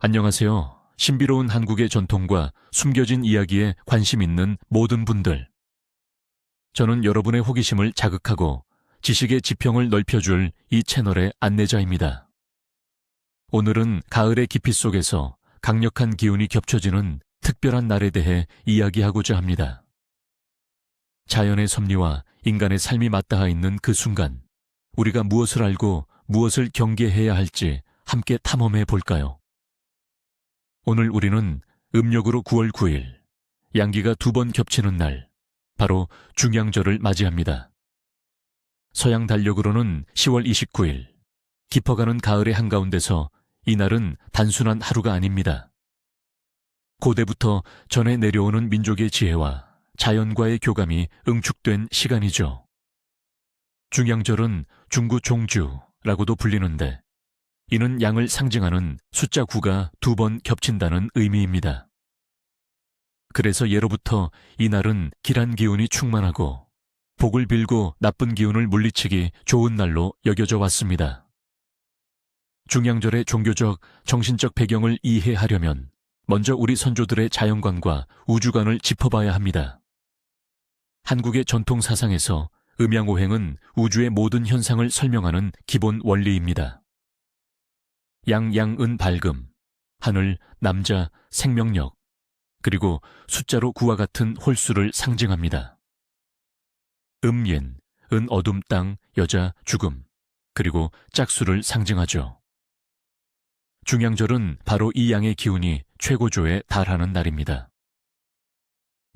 안녕하세요. 신비로운 한국의 전통과 숨겨진 이야기에 관심 있는 모든 분들. 저는 여러분의 호기심을 자극하고 지식의 지평을 넓혀줄 이 채널의 안내자입니다. 오늘은 가을의 깊이 속에서 강력한 기운이 겹쳐지는 특별한 날에 대해 이야기하고자 합니다. 자연의 섭리와 인간의 삶이 맞닿아 있는 그 순간, 우리가 무엇을 알고 무엇을 경계해야 할지 함께 탐험해 볼까요? 오늘 우리는 음력으로 9월 9일, 양기가 2번 겹치는 날, 바로 중양절을 맞이합니다. 서양 달력으로는 10월 29일, 깊어가는 가을의 한가운데서 이날은 단순한 하루가 아닙니다. 고대부터 전해 내려오는 민족의 지혜와 자연과의 교감이 응축된 시간이죠. 중양절은 중구 종주라고도 불리는데, 이는 양을 상징하는 숫자 9가 2번 겹친다는 의미입니다. 그래서 예로부터 이날은 길한 기운이 충만하고 복을 빌고 나쁜 기운을 물리치기 좋은 날로 여겨져 왔습니다. 중양절의 종교적, 정신적 배경을 이해하려면 먼저 우리 선조들의 자연관과 우주관을 짚어봐야 합니다. 한국의 전통 사상에서 음양오행은 우주의 모든 현상을 설명하는 기본 원리입니다. 양은 밝음, 하늘, 남자, 생명력, 그리고 숫자로 9와 같은 홀수를 상징합니다. 인, 어둠 땅, 여자, 죽음, 그리고 짝수를 상징하죠. 중양절은 바로 이 양의 기운이 최고조에 달하는 날입니다.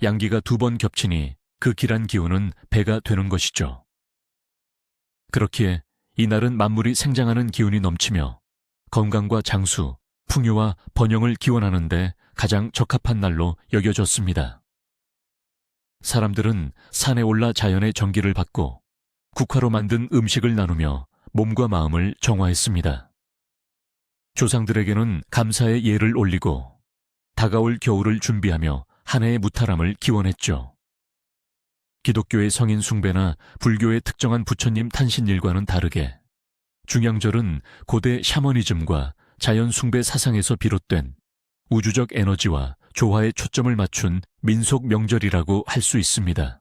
양기가 2번 겹치니 그 길한 기운은 배가 되는 것이죠. 그렇기에 이날은 만물이 생장하는 기운이 넘치며 건강과 장수, 풍요와 번영을 기원하는 데 가장 적합한 날로 여겨졌습니다. 사람들은 산에 올라 자연의 전기를 받고 국화로 만든 음식을 나누며 몸과 마음을 정화했습니다. 조상들에게는 감사의 예를 올리고 다가올 겨울을 준비하며 한 해의 무탈함을 기원했죠. 기독교의 성인 숭배나 불교의 특정한 부처님 탄신일과는 다르게 중양절은 고대 샤머니즘과 자연 숭배 사상에서 비롯된 우주적 에너지와 조화에 초점을 맞춘 민속 명절이라고 할 수 있습니다.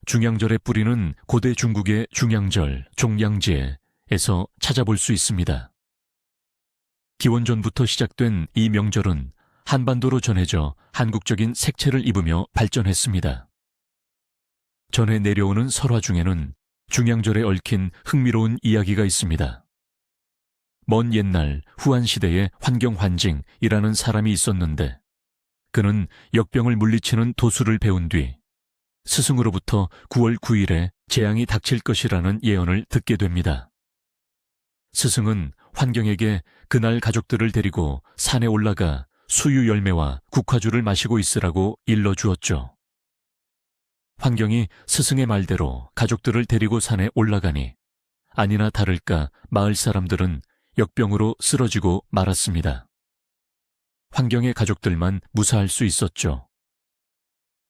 중양절의 뿌리는 고대 중국의 중양절, 종양제에서 찾아볼 수 있습니다. 기원전부터 시작된 이 명절은 한반도로 전해져 한국적인 색채를 입으며 발전했습니다. 전해 내려오는 설화 중에는 중양절에 얽힌 흥미로운 이야기가 있습니다. 먼 옛날 후한시대에 환경환징이라는 사람이 있었는데, 그는 역병을 물리치는 도수를 배운 뒤 스승으로부터 9월 9일에 재앙이 닥칠 것이라는 예언을 듣게 됩니다. 스승은 환경에게 그날 가족들을 데리고 산에 올라가 수유 열매와 국화주를 마시고 있으라고 일러주었죠. 환경이 스승의 말대로 가족들을 데리고 산에 올라가니 아니나 다를까 마을 사람들은 역병으로 쓰러지고 말았습니다. 환경의 가족들만 무사할 수 있었죠.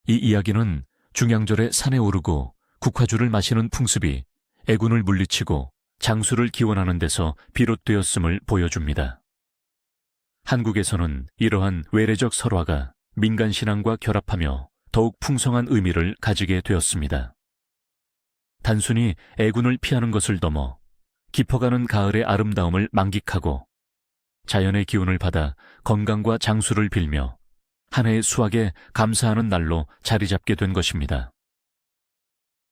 이 이야기는 중양절에 산에 오르고 국화주를 마시는 풍습이 애군을 물리치고 장수를 기원하는 데서 비롯되었음을 보여줍니다. 한국에서는 이러한 외래적 설화가 민간신앙과 결합하며 더욱 풍성한 의미를 가지게 되었습니다. 단순히 애군을 피하는 것을 넘어 깊어가는 가을의 아름다움을 만끽하고 자연의 기운을 받아 건강과 장수를 빌며 한 해의 수확에 감사하는 날로 자리 잡게 된 것입니다.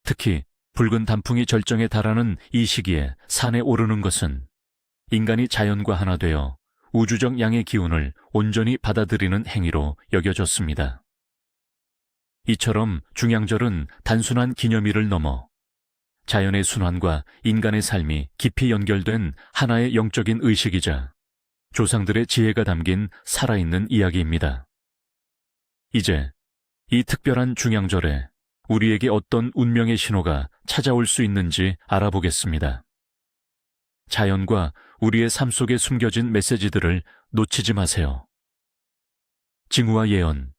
특히 붉은 단풍이 절정에 달하는 이 시기에 산에 오르는 것은 인간이 자연과 하나 되어 우주적 양의 기운을 온전히 받아들이는 행위로 여겨졌습니다. 이처럼 중양절은 단순한 기념일을 넘어 자연의 순환과 인간의 삶이 깊이 연결된 하나의 영적인 의식이자 조상들의 지혜가 담긴 살아있는 이야기입니다. 이제 이 특별한 중양절에 우리에게 어떤 운명의 신호가 찾아올 수 있는지 알아보겠습니다. 자연과 우리의 삶 속에 숨겨진 메시지들을 놓치지 마세요. 징후와 예언,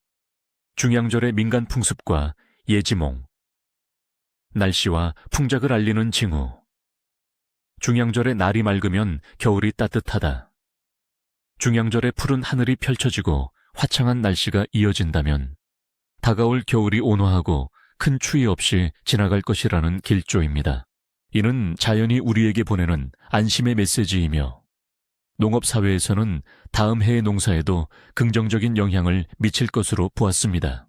중양절의 민간 풍습과 예지몽, 날씨와 풍작을 알리는 징후, 중양절에 날이 맑으면 겨울이 따뜻하다, 중양절에 푸른 하늘이 펼쳐지고 화창한 날씨가 이어진다면 다가올 겨울이 온화하고 큰 추위 없이 지나갈 것이라는 길조입니다. 이는 자연이 우리에게 보내는 안심의 메시지이며 농업사회에서는 다음 해의 농사에도 긍정적인 영향을 미칠 것으로 보았습니다.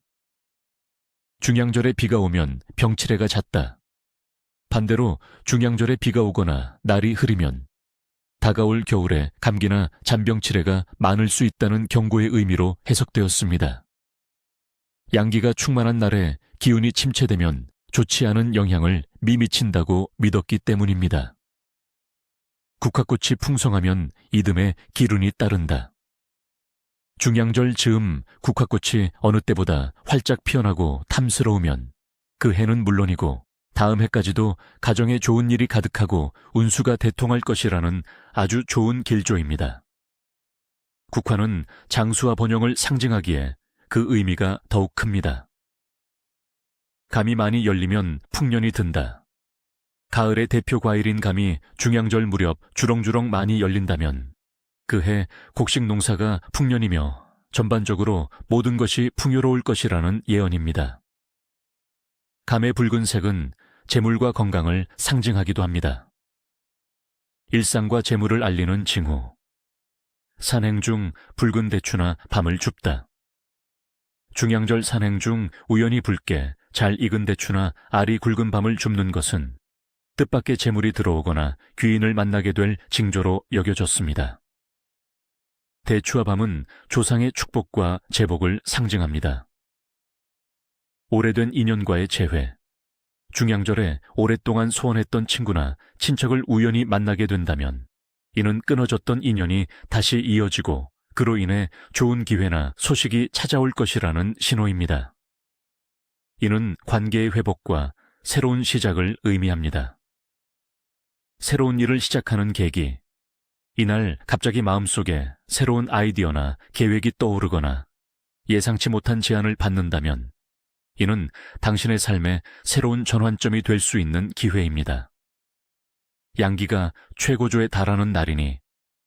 중양절에 비가 오면 병치레가 잦다. 반대로 중양절에 비가 오거나 날이 흐리면 다가올 겨울에 감기나 잔병치레가 많을 수 있다는 경고의 의미로 해석되었습니다. 양기가 충만한 날에 기운이 침체되면 좋지 않은 영향을 미친다고 믿었기 때문입니다. 국화꽃이 풍성하면 이듬해 기운이 따른다. 중양절 즈음 국화꽃이 어느 때보다 활짝 피어나고 탐스러우면 그 해는 물론이고 다음 해까지도 가정에 좋은 일이 가득하고 운수가 대통할 것이라는 아주 좋은 길조입니다. 국화는 장수와 번영을 상징하기에 그 의미가 더욱 큽니다. 감이 많이 열리면 풍년이 든다. 가을의 대표 과일인 감이 중양절 무렵 주렁주렁 많이 열린다면 그 해 곡식 농사가 풍년이며 전반적으로 모든 것이 풍요로울 것이라는 예언입니다. 감의 붉은색은 재물과 건강을 상징하기도 합니다. 일상과 재물을 알리는 징후. 산행 중 붉은 대추나 밤을 줍다. 중양절 산행 중 우연히 붉게 잘 익은 대추나 알이 굵은 밤을 줍는 것은 뜻밖의 재물이 들어오거나 귀인을 만나게 될 징조로 여겨졌습니다. 대추와 밤은 조상의 축복과 제복을 상징합니다. 오래된 인연과의 재회. 중양절에 오랫동안 소원했던 친구나 친척을 우연히 만나게 된다면 이는 끊어졌던 인연이 다시 이어지고 그로 인해 좋은 기회나 소식이 찾아올 것이라는 신호입니다. 이는 관계의 회복과 새로운 시작을 의미합니다. 새로운 일을 시작하는 계기. 이날 갑자기 마음속에 새로운 아이디어나 계획이 떠오르거나 예상치 못한 제안을 받는다면 이는 당신의 삶에 새로운 전환점이 될 수 있는 기회입니다. 양기가 최고조에 달하는 날이니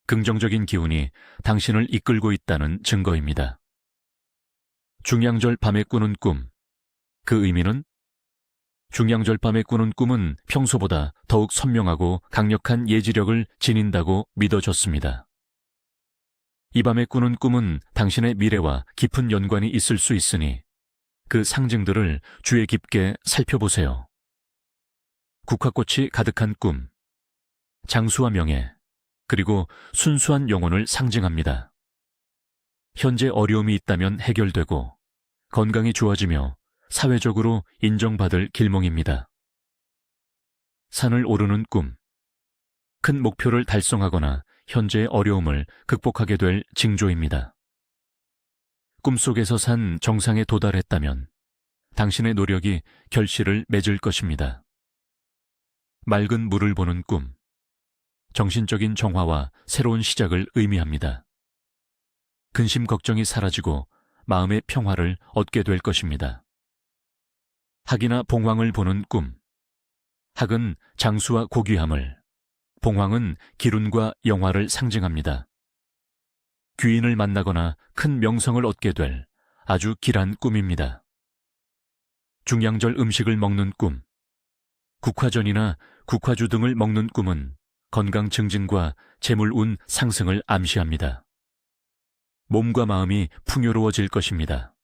긍정적인 기운이 당신을 이끌고 있다는 증거입니다. 중양절 밤에 꾸는 꿈. 그 의미는 중양절 밤에 꾸는 꿈은 평소보다 더욱 선명하고 강력한 예지력을 지닌다고 믿어졌습니다. 이 밤에 꾸는 꿈은 당신의 미래와 깊은 연관이 있을 수 있으니 그 상징들을 주의 깊게 살펴보세요. 국화꽃이 가득한 꿈, 장수와 명예, 그리고 순수한 영혼을 상징합니다. 현재 어려움이 있다면 해결되고 건강이 좋아지며 사회적으로 인정받을 길몽입니다. 산을 오르는 꿈, 큰 목표를 달성하거나 현재의 어려움을 극복하게 될 징조입니다. 꿈속에서 산 정상에 도달했다면 당신의 노력이 결실을 맺을 것입니다. 맑은 물을 보는 꿈, 정신적인 정화와 새로운 시작을 의미합니다. 근심 걱정이 사라지고 마음의 평화를 얻게 될 것입니다. 학이나 봉황을 보는 꿈, 학은 장수와 고귀함을, 봉황은 기운과 영화를 상징합니다. 귀인을 만나거나 큰 명성을 얻게 될 아주 길한 꿈입니다. 중양절 음식을 먹는 꿈, 국화전이나 국화주 등을 먹는 꿈은 건강 증진과 재물운 상승을 암시합니다. 몸과 마음이 풍요로워질 것입니다.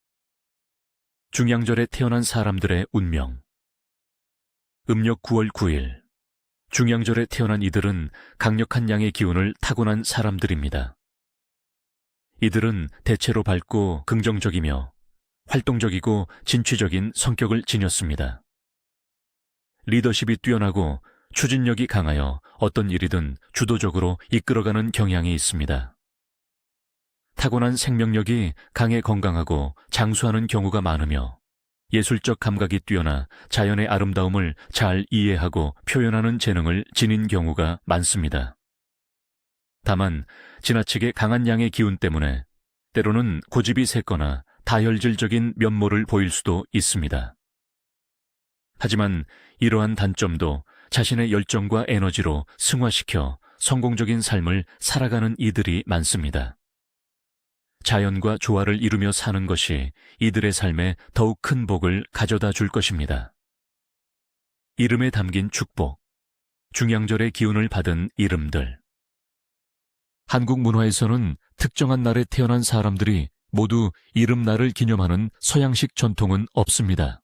중양절에 태어난 사람들의 운명. 음력 9월 9일. 중양절에 태어난 이들은 강력한 양의 기운을 타고난 사람들입니다. 이들은 대체로 밝고 긍정적이며 활동적이고 진취적인 성격을 지녔습니다. 리더십이 뛰어나고 추진력이 강하여 어떤 일이든 주도적으로 이끌어가는 경향이 있습니다. 타고난 생명력이 강해 건강하고 장수하는 경우가 많으며 예술적 감각이 뛰어나 자연의 아름다움을 잘 이해하고 표현하는 재능을 지닌 경우가 많습니다. 다만 지나치게 강한 양의 기운 때문에 때로는 고집이 세거나 다혈질적인 면모를 보일 수도 있습니다. 하지만 이러한 단점도 자신의 열정과 에너지로 승화시켜 성공적인 삶을 살아가는 이들이 많습니다. 자연과 조화를 이루며 사는 것이 이들의 삶에 더욱 큰 복을 가져다 줄 것입니다. 이름에 담긴 축복, 중양절의 기운을 받은 이름들. 한국 문화에서는 특정한 날에 태어난 사람들이 모두 이름날을 기념하는 서양식 전통은 없습니다.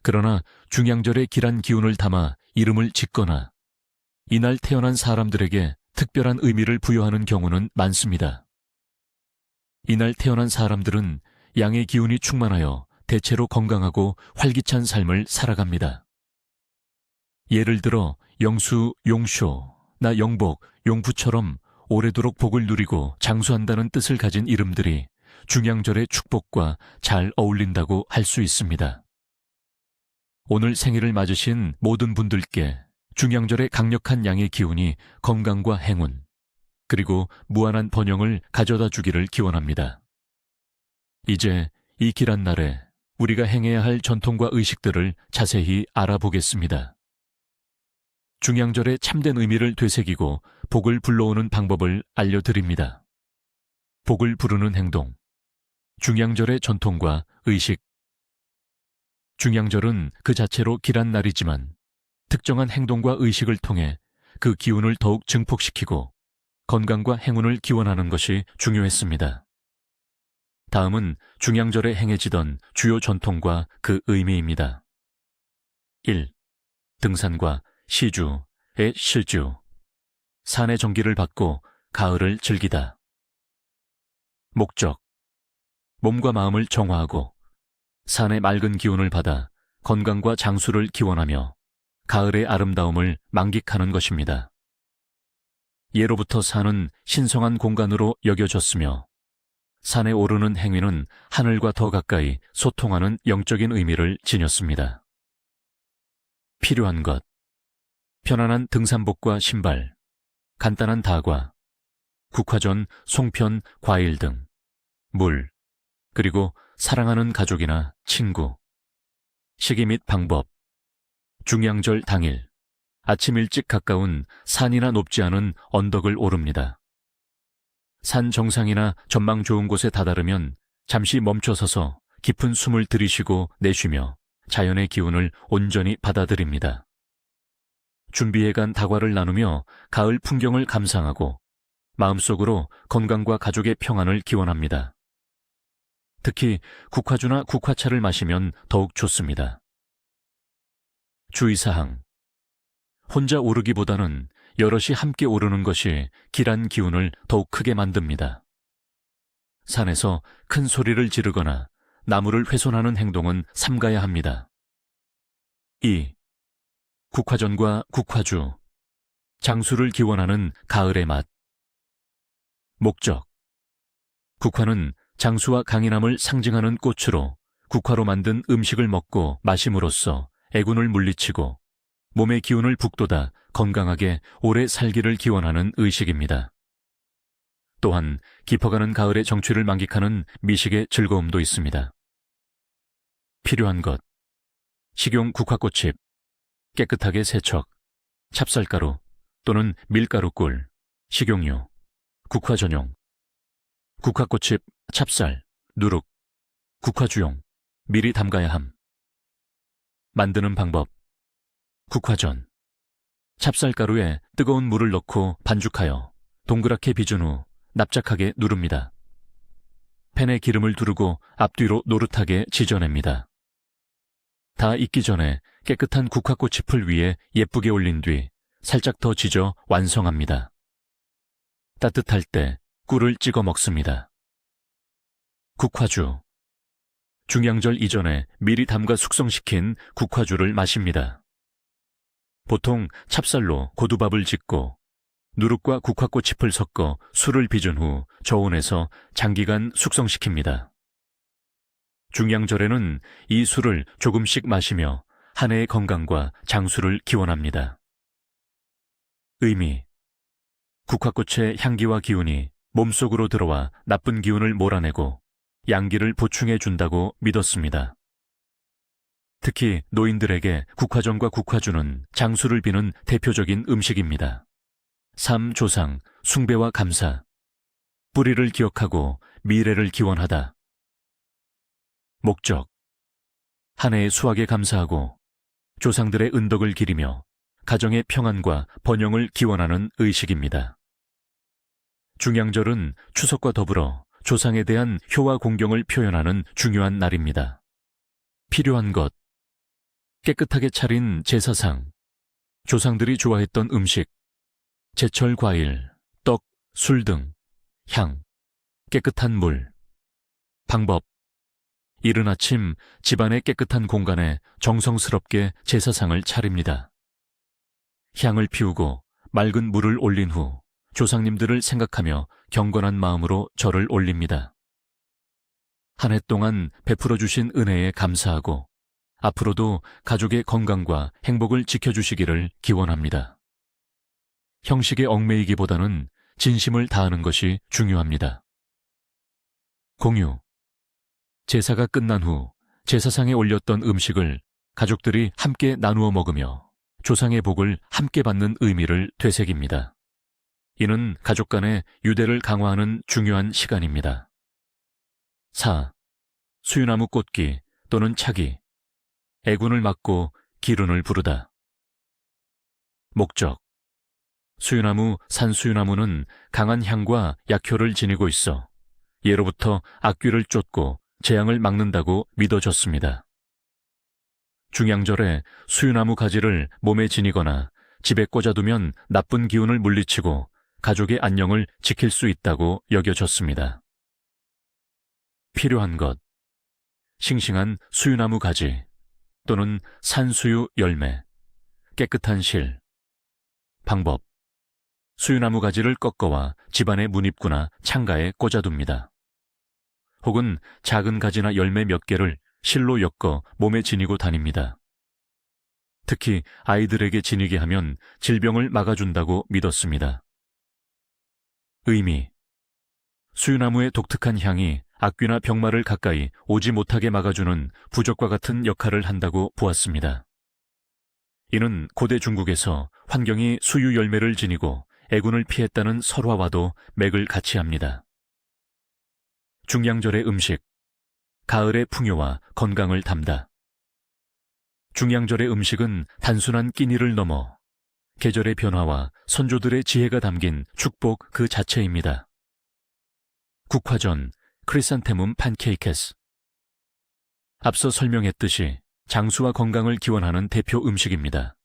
그러나 중양절의 길한 기운을 담아 이름을 짓거나 이날 태어난 사람들에게 특별한 의미를 부여하는 경우는 많습니다. 이날 태어난 사람들은 양의 기운이 충만하여 대체로 건강하고 활기찬 삶을 살아갑니다. 예를 들어 영수, 용쇼, 나 영복, 용부처럼 오래도록 복을 누리고 장수한다는 뜻을 가진 이름들이 중양절의 축복과 잘 어울린다고 할 수 있습니다. 오늘 생일을 맞으신 모든 분들께 중양절의 강력한 양의 기운이 건강과 행운, 그리고 무한한 번영을 가져다 주기를 기원합니다. 이제 이 길한 날에 우리가 행해야 할 전통과 의식들을 자세히 알아보겠습니다. 중양절의 참된 의미를 되새기고 복을 불러오는 방법을 알려드립니다. 복을 부르는 행동, 중양절의 전통과 의식. 중양절은 그 자체로 길한 날이지만 특정한 행동과 의식을 통해 그 기운을 더욱 증폭시키고 건강과 행운을 기원하는 것이 중요했습니다. 다음은 중양절에 행해지던 주요 전통과 그 의미입니다. 1. 등산과 시주의 실주. 산의 정기를 받고 가을을 즐기다. 목적. 몸과 마음을 정화하고 산의 맑은 기운을 받아 건강과 장수를 기원하며 가을의 아름다움을 만끽하는 것입니다. 예로부터 산은 신성한 공간으로 여겨졌으며 산에 오르는 행위는 하늘과 더 가까이 소통하는 영적인 의미를 지녔습니다. 필요한 것. 편안한 등산복과 신발, 간단한 다과, 국화전, 송편, 과일 등, 물, 그리고 사랑하는 가족이나 친구. 시기 및 방법. 중양절 당일, 아침 일찍 가까운 산이나 높지 않은 언덕을 오릅니다. 산 정상이나 전망 좋은 곳에 다다르면 잠시 멈춰서서 깊은 숨을 들이쉬고 내쉬며 자연의 기운을 온전히 받아들입니다. 준비해간 다과를 나누며 가을 풍경을 감상하고 마음속으로 건강과 가족의 평안을 기원합니다. 특히 국화주나 국화차를 마시면 더욱 좋습니다. 주의사항. 혼자 오르기보다는 여럿이 함께 오르는 것이 길한 기운을 더욱 크게 만듭니다. 산에서 큰 소리를 지르거나 나무를 훼손하는 행동은 삼가야 합니다. 2. 국화전과 국화주. 장수를 기원하는 가을의 맛. 목적. 국화는 장수와 강인함을 상징하는 꽃으로 국화로 만든 음식을 먹고 마심으로써 애군을 물리치고 몸의 기운을 북돋아 건강하게 오래 살기를 기원하는 의식입니다. 또한 깊어가는 가을의 정취를 만끽하는 미식의 즐거움도 있습니다. 필요한 것. 식용 국화꽃잎, 깨끗하게 세척, 찹쌀가루 또는 밀가루꿀, 식용유, 국화 전용, 국화꽃잎, 찹쌀, 누룩, 국화주용, 미리 담가야 함. 만드는 방법. 국화전. 찹쌀가루에 뜨거운 물을 넣고 반죽하여 동그랗게 빚은 후 납작하게 누릅니다. 팬에 기름을 두르고 앞뒤로 노릇하게 지져냅니다. 다 익기 전에 깨끗한 국화꽃잎을 위에 예쁘게 올린 뒤 살짝 더 지져 완성합니다. 따뜻할 때 꿀을 찍어 먹습니다. 국화주. 중양절 이전에 미리 담가 숙성시킨 국화주를 마십니다. 보통 찹쌀로 고두밥을 짓고 누룩과 국화꽃잎을 섞어 술을 빚은 후 저온에서 장기간 숙성시킵니다. 중양절에는 이 술을 조금씩 마시며 한 해의 건강과 장수를 기원합니다. 의미. 국화꽃의 향기와 기운이 몸속으로 들어와 나쁜 기운을 몰아내고 양기를 보충해 준다고 믿었습니다. 특히 노인들에게 국화전과 국화주는 장수를 비는 대표적인 음식입니다. 삶 조상, 숭배와 감사. 뿌리를 기억하고 미래를 기원하다. 목적. 한 해의 수확에 감사하고 조상들의 은덕을 기리며 가정의 평안과 번영을 기원하는 의식입니다. 중양절은 추석과 더불어 조상에 대한 효와 공경을 표현하는 중요한 날입니다. 필요한 것. 깨끗하게 차린 제사상, 조상들이 좋아했던 음식, 제철 과일, 떡, 술 등, 향, 깨끗한 물. 방법. 이른 아침 집안의 깨끗한 공간에 정성스럽게 제사상을 차립니다. 향을 피우고 맑은 물을 올린 후 조상님들을 생각하며 경건한 마음으로 절을 올립니다. 한 해 동안 베풀어 주신 은혜에 감사하고 앞으로도 가족의 건강과 행복을 지켜주시기를 기원합니다. 형식에 얽매이기보다는 진심을 다하는 것이 중요합니다. 공유. 제사가 끝난 후 제사상에 올렸던 음식을 가족들이 함께 나누어 먹으며 조상의 복을 함께 받는 의미를 되새깁니다. 이는 가족 간의 유대를 강화하는 중요한 시간입니다. 4. 수유나무 꽂기 또는 차기. 애군을 막고 기운을 부르다. 목적. 수유나무, 산수유나무는 강한 향과 약효를 지니고 있어 예로부터 악귀를 쫓고 재앙을 막는다고 믿어졌습니다. 중양절에 수유나무 가지를 몸에 지니거나 집에 꽂아두면 나쁜 기운을 물리치고 가족의 안녕을 지킬 수 있다고 여겨졌습니다. 필요한 것. 싱싱한 수유나무 가지 또는 산수유 열매, 깨끗한 실. 방법. 수유나무 가지를 꺾어와 집안의 문입구나 창가에 꽂아둡니다. 혹은 작은 가지나 열매 몇 개를 실로 엮어 몸에 지니고 다닙니다. 특히 아이들에게 지니게 하면 질병을 막아준다고 믿었습니다. 의미. 수유나무의 독특한 향이 악귀나 병마를 가까이 오지 못하게 막아주는 부적과 같은 역할을 한다고 보았습니다. 이는 고대 중국에서 환경이 수유 열매를 지니고 애군을 피했다는 설화와도 맥을 같이 합니다. 중양절의 음식. 가을의 풍요와 건강을 담다. 중양절의 음식은 단순한 끼니를 넘어 계절의 변화와 선조들의 지혜가 담긴 축복 그 자체입니다. 국화전, 크리산테문 판케이케스. 앞서 설명했듯이 장수와 건강을 기원하는 대표 음식입니다.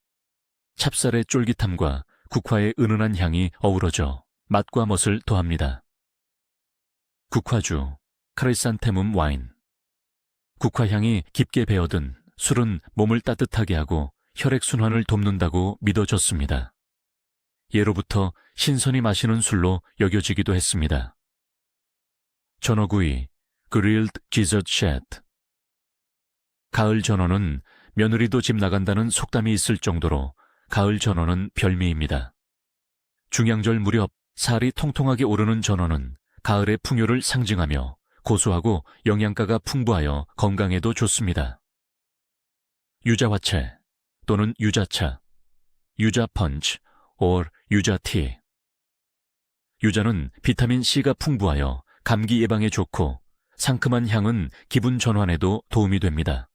찹쌀의 쫄깃함과 국화의 은은한 향이 어우러져 맛과 멋을 더합니다. 국화주, 크리산테문 와인. 국화향이 깊게 배어든 술은 몸을 따뜻하게 하고 혈액순환을 돕는다고 믿어졌습니다. 예로부터 신선히 마시는 술로 여겨지기도 했습니다. 전어구이, Grilled Gizzard Shat. 가을 전어는 며느리도 집 나간다는 속담이 있을 정도로 가을 전어는 별미입니다. 중양절 무렵 살이 통통하게 오르는 전어는 가을의 풍요를 상징하며 고소하고 영양가가 풍부하여 건강에도 좋습니다. 유자화채 또는 유자차, 유자펀치 or 유자티. 유자는 비타민C가 풍부하여 감기 예방에 좋고 상큼한 향은 기분 전환에도 도움이 됩니다.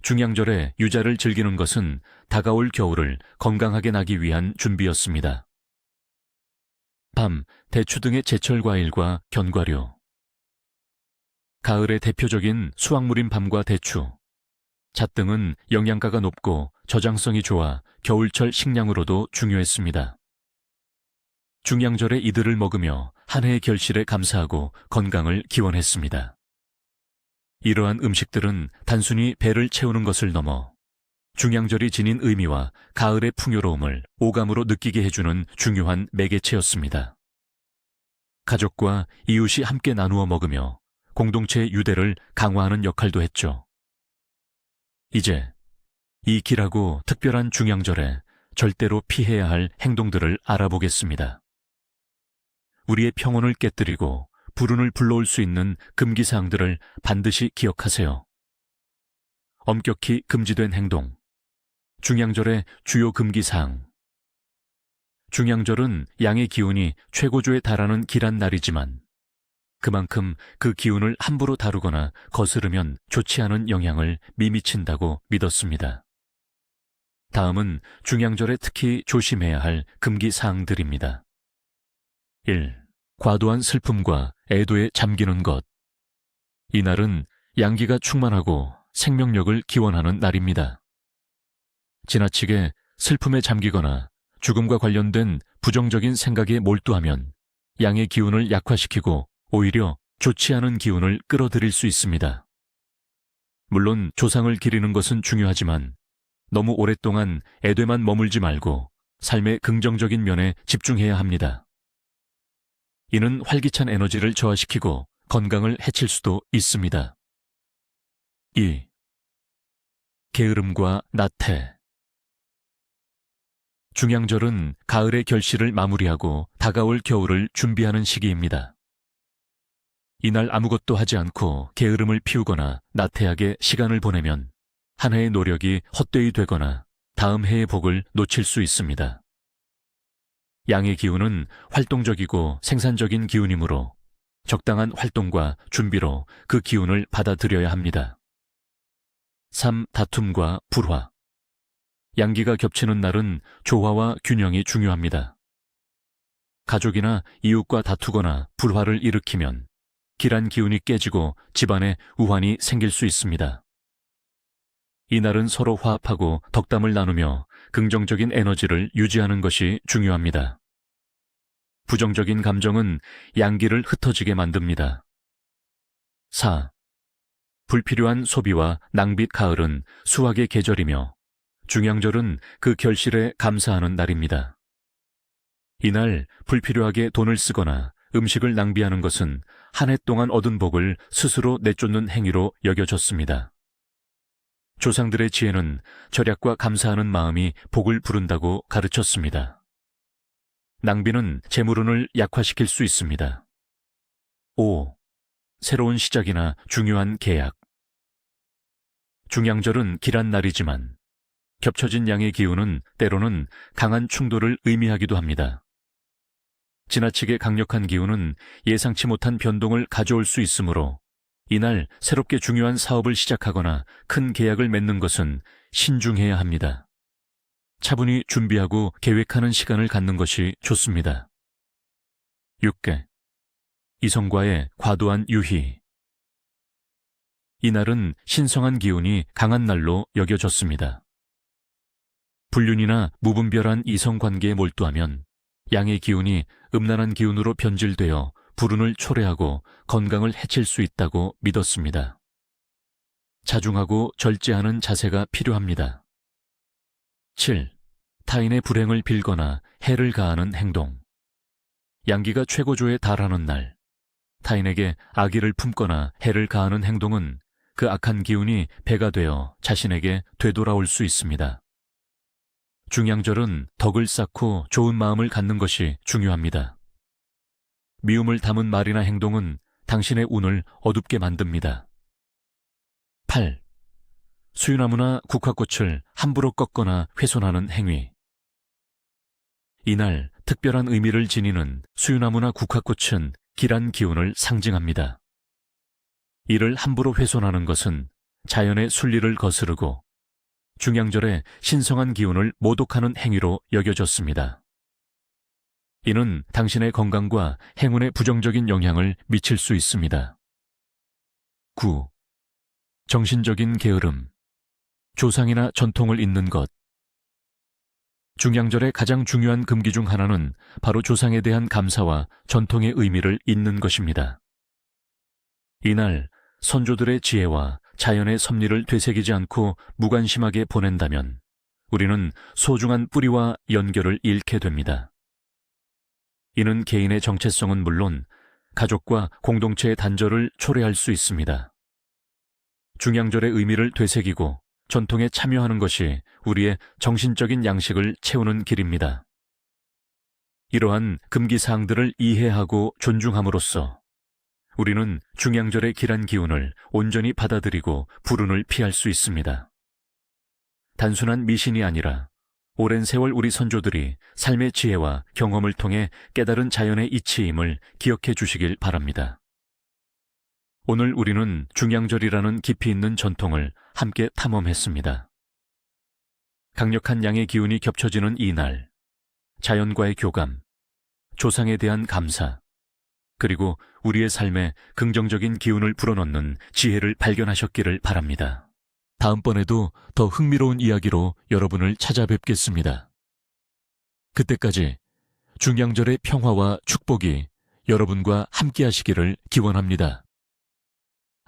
중양절에 유자를 즐기는 것은 다가올 겨울을 건강하게 나기 위한 준비였습니다. 밤, 대추 등의 제철 과일과 견과류. 가을의 대표적인 수확물인 밤과 대추, 잣 등은 영양가가 높고 저장성이 좋아 겨울철 식량으로도 중요했습니다. 중양절에 이들을 먹으며 한 해의 결실에 감사하고 건강을 기원했습니다. 이러한 음식들은 단순히 배를 채우는 것을 넘어 중양절이 지닌 의미와 가을의 풍요로움을 오감으로 느끼게 해주는 중요한 매개체였습니다. 가족과 이웃이 함께 나누어 먹으며 공동체의 유대를 강화하는 역할도 했죠. 이제 이 길하고 특별한 중양절에 절대로 피해야 할 행동들을 알아보겠습니다. 우리의 평온을 깨뜨리고 불운을 불러올 수 있는 금기사항들을 반드시 기억하세요. 엄격히 금지된 행동. 중양절의 주요 금기사항. 중양절은 양의 기운이 최고조에 달하는 길한 날이지만 그만큼 그 기운을 함부로 다루거나 거스르면 좋지 않은 영향을 미친다고 믿었습니다. 다음은 중양절에 특히 조심해야 할 금기사항들입니다. 1. 과도한 슬픔과 애도에 잠기는 것. 이날은 양기가 충만하고 생명력을 기원하는 날입니다. 지나치게 슬픔에 잠기거나 죽음과 관련된 부정적인 생각에 몰두하면 양의 기운을 약화시키고 오히려 좋지 않은 기운을 끌어들일 수 있습니다. 물론 조상을 기리는 것은 중요하지만 너무 오랫동안 애되만 머물지 말고 삶의 긍정적인 면에 집중해야 합니다. 이는 활기찬 에너지를 저하시키고 건강을 해칠 수도 있습니다. 2. 게으름과 나태. 중양절은 가을의 결실을 마무리하고 다가올 겨울을 준비하는 시기입니다. 이날 아무것도 하지 않고 게으름을 피우거나 나태하게 시간을 보내면 한 해의 노력이 헛되이 되거나 다음 해의 복을 놓칠 수 있습니다. 양의 기운은 활동적이고 생산적인 기운이므로 적당한 활동과 준비로 그 기운을 받아들여야 합니다. 3. 다툼과 불화. 양기가 겹치는 날은 조화와 균형이 중요합니다. 가족이나 이웃과 다투거나 불화를 일으키면 길한 기운이 깨지고 집안에 우환이 생길 수 있습니다. 이날은 서로 화합하고 덕담을 나누며 긍정적인 에너지를 유지하는 것이 중요합니다. 부정적인 감정은 양기를 흩어지게 만듭니다. 4. 불필요한 소비와 낭비. 가을은 수확의 계절이며 중양절은 그 결실에 감사하는 날입니다. 이날 불필요하게 돈을 쓰거나 음식을 낭비하는 것은 한 해 동안 얻은 복을 스스로 내쫓는 행위로 여겨졌습니다. 조상들의 지혜는 절약과 감사하는 마음이 복을 부른다고 가르쳤습니다. 낭비는 재물운을 약화시킬 수 있습니다. 5. 새로운 시작이나 중요한 계약. 중양절은 길한 날이지만 겹쳐진 양의 기운은 때로는 강한 충돌을 의미하기도 합니다. 지나치게 강력한 기운은 예상치 못한 변동을 가져올 수 있으므로 이날 새롭게 중요한 사업을 시작하거나 큰 계약을 맺는 것은 신중해야 합니다. 차분히 준비하고 계획하는 시간을 갖는 것이 좋습니다. 6개. 이성과의 과도한 유희. 이날은 신성한 기운이 강한 날로 여겨졌습니다. 불륜이나 무분별한 이성관계에 몰두하면 양의 기운이 음란한 기운으로 변질되어 불운을 초래하고 건강을 해칠 수 있다고 믿었습니다. 자중하고 절제하는 자세가 필요합니다. 7. 타인의 불행을 빌거나 해를 가하는 행동. 양기가 최고조에 달하는 날, 타인에게 악의를 품거나 해를 가하는 행동은 그 악한 기운이 배가 되어 자신에게 되돌아올 수 있습니다. 중양절은 덕을 쌓고 좋은 마음을 갖는 것이 중요합니다. 미움을 담은 말이나 행동은 당신의 운을 어둡게 만듭니다. 8. 수유나무나 국화꽃을 함부로 꺾거나 훼손하는 행위. 이날 특별한 의미를 지니는 수유나무나 국화꽃은 길한 기운을 상징합니다. 이를 함부로 훼손하는 것은 자연의 순리를 거스르고 중양절에 신성한 기운을 모독하는 행위로 여겨졌습니다. 이는 당신의 건강과 행운에 부정적인 영향을 미칠 수 있습니다. 9. 정신적인 게으름. 조상이나 전통을 잇는 것. 중양절의 가장 중요한 금기 중 하나는 바로 조상에 대한 감사와 전통의 의미를 잇는 것입니다. 이날 선조들의 지혜와 자연의 섭리를 되새기지 않고 무관심하게 보낸다면 우리는 소중한 뿌리와 연결을 잃게 됩니다. 이는 개인의 정체성은 물론 가족과 공동체의 단절을 초래할 수 있습니다. 중양절의 의미를 되새기고 전통에 참여하는 것이 우리의 정신적인 양식을 채우는 길입니다. 이러한 금기사항들을 이해하고 존중함으로써 우리는 중양절의 길한 기운을 온전히 받아들이고 불운을 피할 수 있습니다. 단순한 미신이 아니라 오랜 세월 우리 선조들이 삶의 지혜와 경험을 통해 깨달은 자연의 이치임을 기억해 주시길 바랍니다. 오늘 우리는 중양절이라는 깊이 있는 전통을 함께 탐험했습니다. 강력한 양의 기운이 겹쳐지는 이 날, 자연과의 교감, 조상에 대한 감사, 그리고 우리의 삶에 긍정적인 기운을 불어넣는 지혜를 발견하셨기를 바랍니다. 다음번에도 더 흥미로운 이야기로 여러분을 찾아뵙겠습니다. 그때까지 중양절의 평화와 축복이 여러분과 함께 하시기를 기원합니다.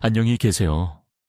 안녕히 계세요.